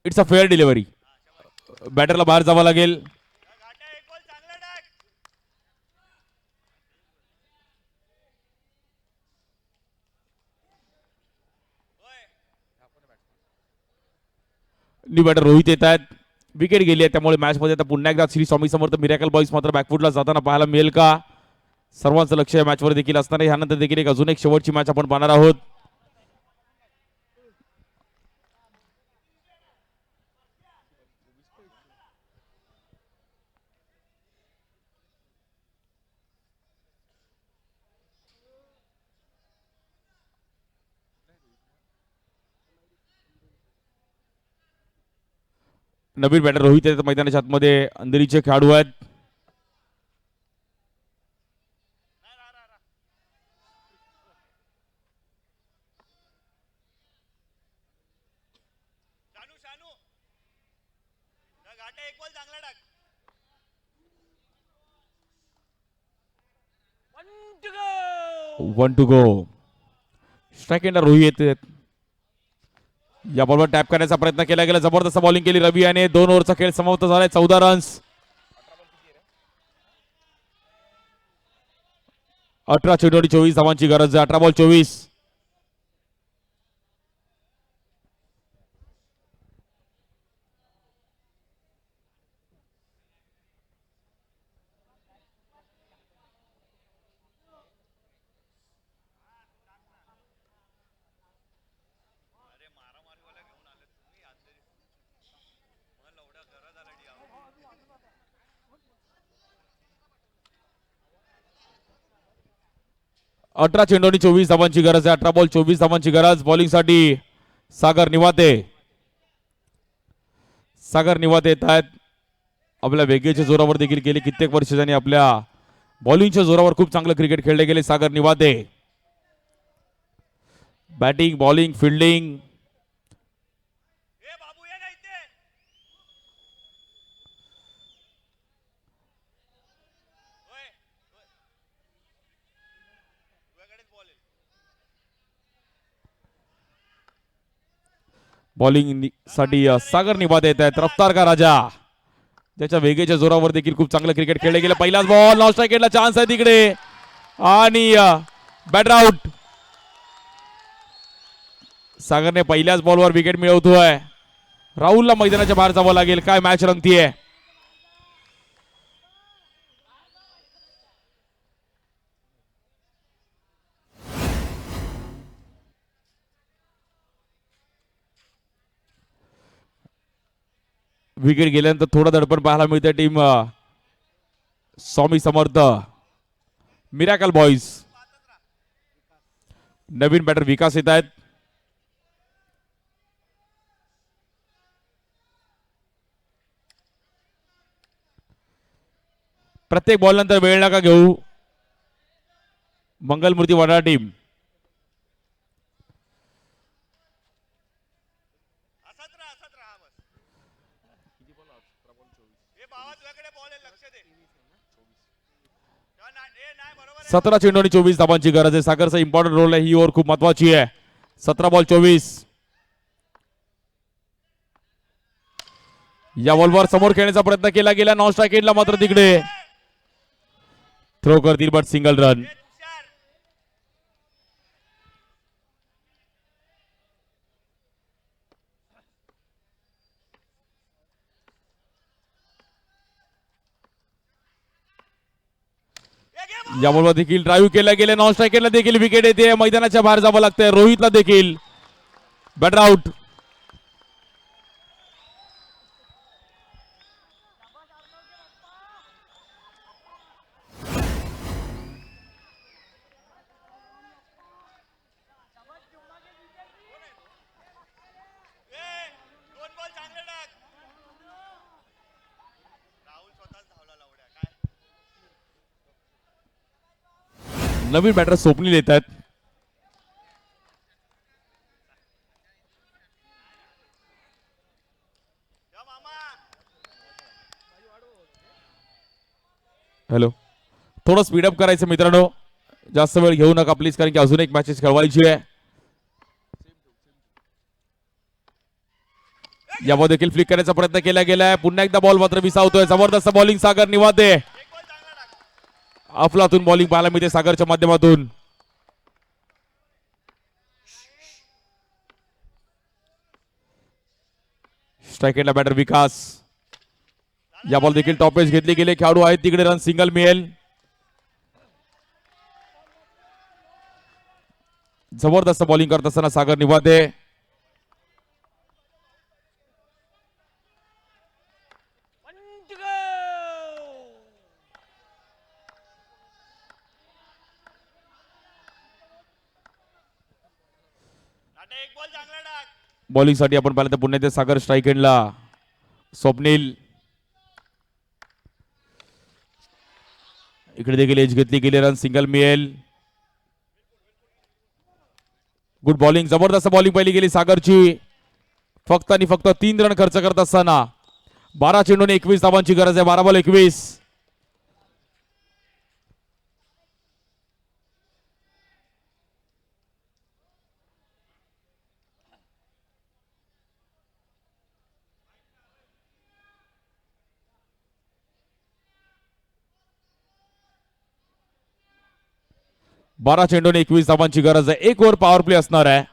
It's a fair delivery. बॅटरला बाहेर जावं लागेल. न्यू बॅटर रोहित येत आहेत. विकेट गेली आहे त्यामुळे मॅच मध्ये आता पुन्हा एकदा श्री स्वामी समर्थ मिरॅकल बॉईज मात्र बॅकफुटला जाताना पाहायला मिळेल का. सर्वांचं लक्ष या मॅचवर देखील असणार आहे. यानंतर देखील एक अजून एक शेवटची मॅच आपण पाहणार आहोत. नवीन बॅटर रोहित आहेत मैदानाच्या आतमध्ये. अंधेरीचे खेळाडू आहेत. 1 टू गो. स्ट्राईक एंडला रोहित येते. या बॉलवर टॅप करण्याचा प्रयत्न केला गेला. जबरदस्त बॉलिंग केली रवी याने. 2 ओव्हरचा खेळ समाप्त झालाय. 14 रन्स. 18 चेंडू 24 धावांची गरज आहे. 18 बॉल 24. अठरा चेंडू 24 धावांची गरज आहे. 18 बॉल 24 धावांची गरज. बॉलिंग साठी सागर निवाते. सागर निवाते येत आहेत. आपल्या वेगेच्या जोरावर देखील गेले कित्येक वर्ष त्यांनी आपल्या बॉलिंगच्या जोरावर खूप चांगलं क्रिकेट खेळले गेले सागर निवाते. बॅटिंग बॉलिंग फिल्डिंग बॉलिंग साठी सागर निवाते येत आहेत. रफ्तार का राजा ज्याच्या वेगेच्या जोरावर देखील खूप चांगलं क्रिकेट खेळले गेलं. पहिलाच बॉल नॉन स्ट्राईकला चान्स आहे तिकडे आणि बॅटर आउट. सागरने पहिल्याच बॉलवर विकेट मिळवतोय. राहुलला मैदानाच्या बाहेर जावं लागेल. काय मॅच रंगतीये. विकेट गेल्यानंतर थोडं दडपण पाहायला मिळते team Swami Samarth miracle boys. नवीन बॅटर विकास येत आहेत. प्रत्येक बॉल नंतर वेळ नका घेऊ. मंगलमूर्ती वडाळा टीम. सतरा चेंडू 24 धावांची गरज आहे. सागरचा इम्पॉर्टंट रोल आहे. ही ओव्हर खूप महत्वाची आहे. 17 बॉल 24. या बॉलवर समोर खेळण्याचा प्रयत्न केला गेला. नॉन स्ट्राईक एंडला मात्र तिकडे थ्रो करतील बट सिंगल रन. या बॉलवर देखील ड्राईव्ह केला गेले. नॉन स्ट्राईकरला देखील विकेट येते. मैदानाच्या बाहेर जावं लागतंय. रोहितला देखील बॅटर आउट. नवीन बॅटर स्वप्नील येत आहेत. हॅलो थोडं स्पीडअप करायचं मित्रांनो. जास्त वेळ घेऊ नका प्लीज कारण की अजून एक मॅचेस खेळवायची आहे. यावर देखील फ्लिक करण्याचा प्रयत्न केला गेलाय. पुन्हा एकदा बॉल मात्र विसावतोय. जबरदस्त बॉलिंग सागर निवाते. अफलातून बॉलिंग पाहायला मिळते सागरच्या माध्यमातून. स्ट्राईक एंडला बॅटर विकास. या बॉल देखील टॉपेज घेतले गेले. खेळाडू आहेत तिकडे. रन सिंगल मिळेल. जबरदस्त बॉलिंग करत असताना सागर निवाते. बॉलिंग साठी आपण पाहिलं तर पुन्हा ते सागर स्ट्राईक एंडला स्वप्नील. इकडे देखील एज घेतली गेली. रन सिंगल मिळेल. Good bowling. जबरदस्त बॉलिंग पहिली गेली सागरची. फक्त आणि फक्त 3 रन खर्च करत असताना 12 चेंडूने 21 धावांची गरज आहे. 12 बॉल 21. बारा चेंडूने 21 धावांची गरज आहे. एक ओव्हर पॉवर प्ले असणार आहे.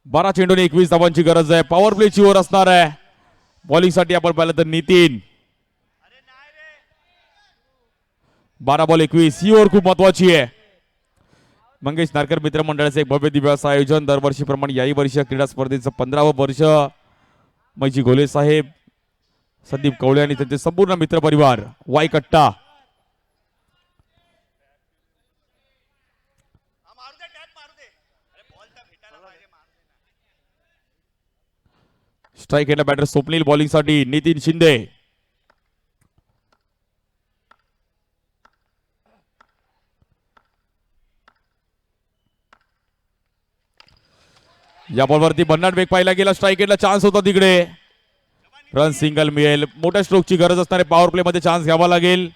बारा चेंडूने 21 धावांची गरज आहे. पॉवर प्लेची ओव्हर असणार आहे. बॉलिंग साठी आपण पाहिलं तर नितीन. 12 बॉल 21 ही ओव्हर खूप महत्वाची आहे. मंगेश नारकर मित्र मंडळाचे एक भव्य दिव्य असं आयोजन दरवर्षीप्रमाणे याही वर्षी क्रीडा स्पर्धेचं 15वं वर्ष. मैजी घोले साहेब, संदीप कवळे आणि त्यांचे संपूर्ण मित्र परिवार वाई कट्टा. स्ट्राईक घेणं बॅटर स्वप्नील, बॉलिंग साठी नितीन शिंदे. या बॉलवरती भन्नाट वेग पाहिला गेला. स्ट्राईक घेतला, चान्स होता तिकडे. रन सिंगल मिळेल. मोठ्या स्ट्रोकची गरज असणारे पॉवर प्ले मध्ये चान्स घ्यावा लागेल.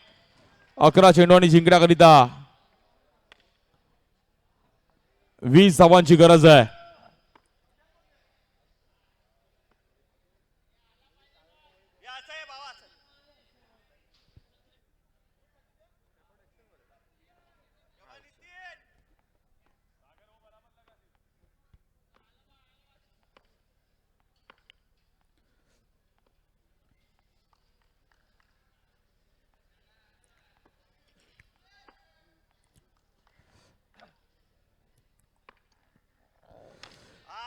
11 चेंडू आणि जिंकण्याकरिता 20 धावांची गरज आहे.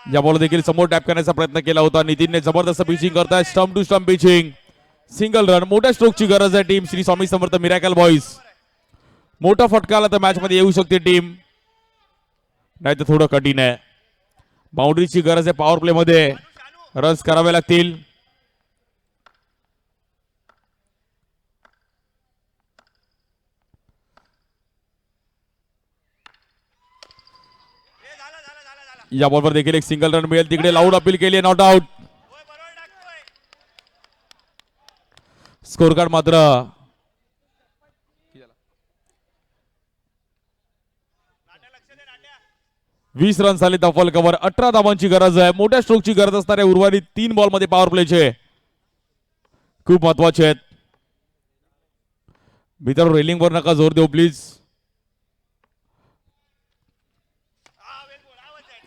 या बॉल देखील समोर टॅप करण्याचा प्रयत्न केला होता. नितीनने जबरदस्त पिचिंग करताय. Stump to stump pitching, single run. मोठ्या स्ट्रोकची गरज आहे team Shri Swami Samarth miracle boys. मोठा फटका आला तर मॅच मध्ये येऊ शकते टीम, नाही तर थोडं कठीण आहे. बाउंड्रीची गरज आहे पॉवर प्ले मध्ये. रन्स करावे लागतील. या बॉलवर देखील एक सिंगल रन मिळेल. तिकडे लाऊड अपील केली, नॉट आउट. स्कोर कार्ड मात्र 20 रन झाले. दफल कव्हर. 18 धावांची गरज आहे. मोठ्या स्ट्रोकची गरज असणाऱ्या उर्वरित 3 बॉल मध्ये पॉवर प्लेचे खूप महत्वाचे आहेत. मित्रांनो रेलिंग वर नका जोर देऊ प्लीज.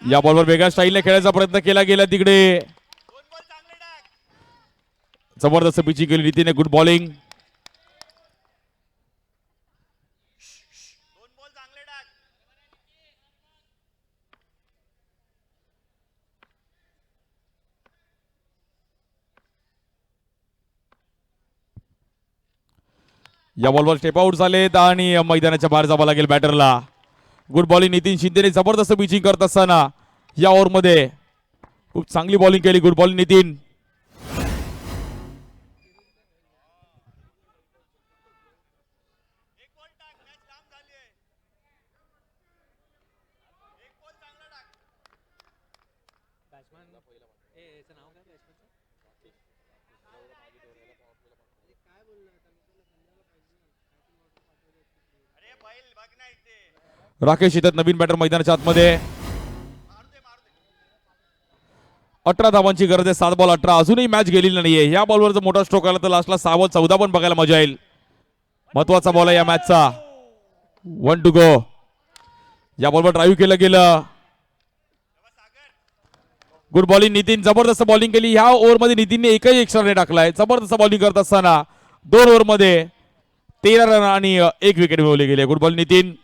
या बॉलवर वेगळ्या स्टाईलने खेळायचा प्रयत्न केला गेला. तिकडे जबरदस्त पिचिंग केली रीतीने. Good bowling. या बॉलवर स्टेप आउट झालेत आणि मैदानाच्या बाहेर जावं लागेल बॅटरला. गुड बॉलिंग नितीन शिंदेने जबरदस्त पिचिंग करत असताना या ओव्हर मध्ये खूप चांगली बॉलिंग केली. Good bowling Nitin. राकेश येतात नवीन बॅटर मैदानाच्या आतमध्ये. 18 धावांची गरज आहे. 7 बॉल 18. अजूनही मॅच गेलेली नाहीये. या बॉलवर जर मोठा स्ट्रोक आला तर लास्टला 6 बॉल 14 पण बघायला मजा येईल. महत्वाचा बॉल आहे या मॅचचा. 1 टू गो. या बॉलवर ड्राईव्ह केलं गेलं. Good bowling Nitin. जबरदस्त बॉलिंग केली. ह्या ओव्हर मध्ये नितीनने एकही एक्स्ट्रा रन टाकलाय. जबरदस्त बॉलिंग करत असताना 2 ओव्हर मध्ये 13 रन आणि 1 विकेट मिळवले गेले. Good bowling Nitin.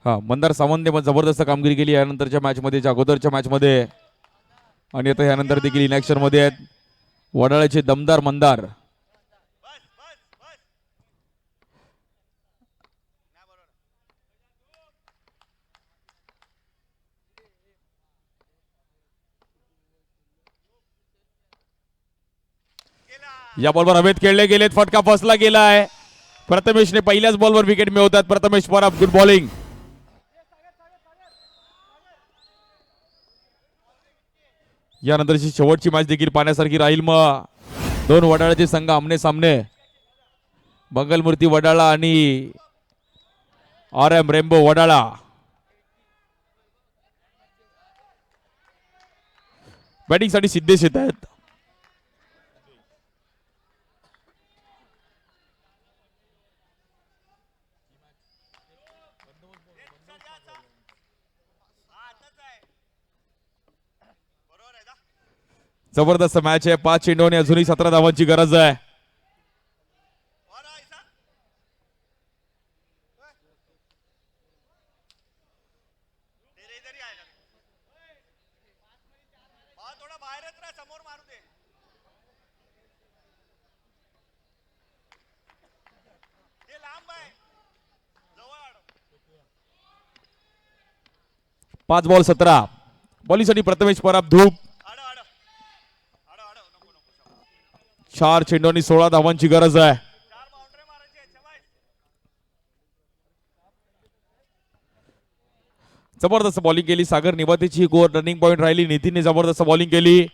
हा, मंदार सावंतने पण जबरदस्त कामगिरी केली यानंतरच्या मॅच मध्ये, अगोदरच्या मॅच मध्ये, आणि आता यानंतर देखील इनॅक्शन मध्ये आहेत वडाळ्याचे दमदार मंदार. या बॉलवर हवेत खेळले गेलेत, फटका फसला गेलाय. प्रथमेशने पहिल्याच बॉलवर विकेट मिळवतात. Prathamesh Parab, good bowling. यानंतरची शेवटची मॅच देखील पाहण्यासारखी राहील. मग दोन वडाळ्याचे संघ आमने सामने, मंगलमूर्ती वडाळा आणि RM रेम्बो वडाळा. बॅटिंग साठी सिद्धेश येत आहेत. जबरदस्त मॅच आहे. 5 चेंडूने अजूनही 17 धावांची गरज आहे. पाच बॉल 17. बॉलिंगसाठी प्रथमेश परब, धूप. 4 चेंडूंनी 16 धावांची गरज आहे. जबरदस्त बॉलिंग केली. सागर निवातेची गोर रनिंग पॉइंट राहिली. नितीनने जबरदस्त बॉलिंग केली.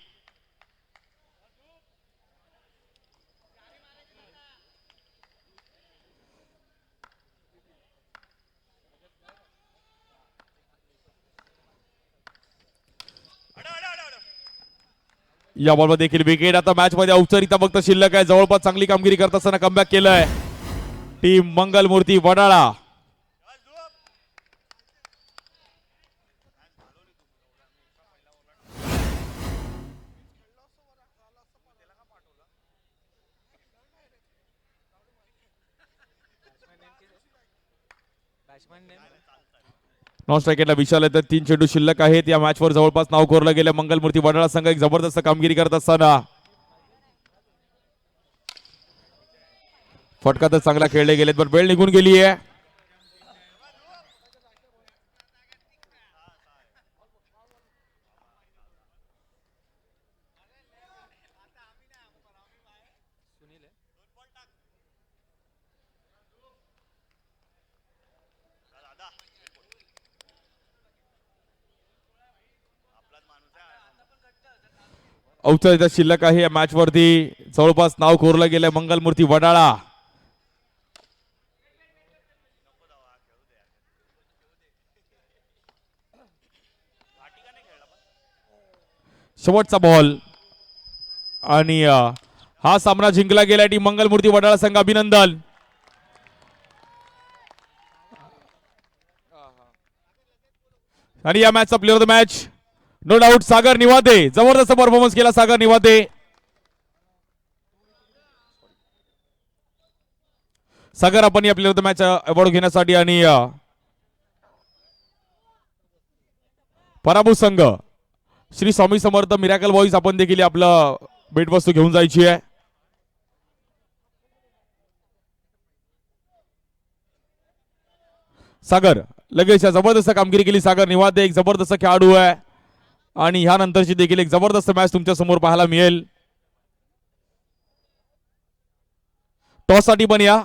या बॉलवर देखील विकेट. आता मॅच मध्ये औपचारिकता फक्त शिल्लक आहे. जवळपास चांगली कामगिरी करत असताना कमबॅक केलंय टीम मंगलमूर्ती वडाळा. नॉन स्ट्रायकेटला विशाल आहे. तर 3 चेंडू शिल्लक आहेत. या मॅचवर जवळपास नाव कोरलं गेलं. मंगलमूर्ती वडाळा संघ एक जबरदस्त कामगिरी करत असताना फटका तर चांगला खेळले गेलेत, पण वेळ निघून गेली आहे. औपचारिकता शिल्लक आहे. या मॅच वरती जवळपास नाव कोरलं गेलंय मंगलमूर्ती वडाळा. शेवटचा बॉल आणि हा सामना जिंकला गेला टीम मंगलमूर्ती वडाळा संघ. अभिनंदन. आणि या मॅचचा player of the match no doubt Sagar Niwate. जबरदस्त परफॉर्मन्स केला सागर निवाते. सागर, आपण या player of the match award घेण्यासाठी आणि पराभूत संघ श्री स्वामी समर्थ मिरॅकल बॉईज आपण देखील आपलं भेटवस्तू घेऊन जायची आहे. सागर लगेच जबरदस्त कामगिरी केली. सागर निवाते एक जबरदस्त खेळाडू आहे आणि ह्यानंतरची देखील एक जबरदस्त मॅच तुमच्या समोर पाहायला मिळेल. टॉस साठी पण या.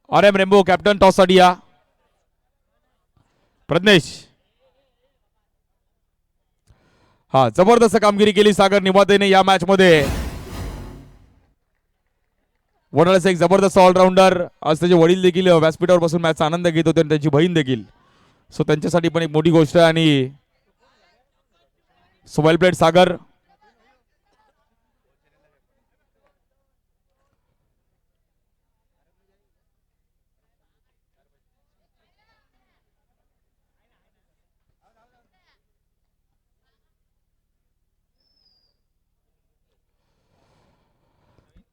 RM रेम्बो कॅप्टन, टॉस साठी या. प्रज्ञेश. हा, जबरदस्त कामगिरी केली सागर निवातेने या मॅच मध्ये. वडाळ्याचा एक जबरदस्त ऑलराऊंडर. आज त्याचे वडील देखील व्यासपीठावर बसून मॅचचा आनंद घेत होते आणि त्यांची बहीण देखील. सो त्यांच्यासाठी पण एक मोठी गोष्ट आहे. आणि सो वेल प्लेड सागर.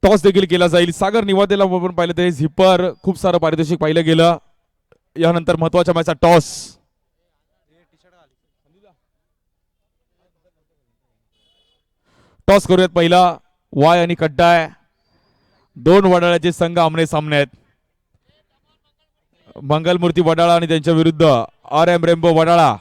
टॉस देखील केला जाईल. सागर निवातेला आपण पाहिलं तरी झिपर खूप सारं पारितोषिक पाहिलं गेलं. यानंतर महत्वाच्या मॅचचा टॉस. टॉस करूयात पहिला. वाय आणि कड्डाय दोन वडाळ्याचे संघ आमने सामने आहेत. मंगलमूर्ती वडाळा आणि त्यांच्या विरुद्ध आर एम रेम्बो वडाळा.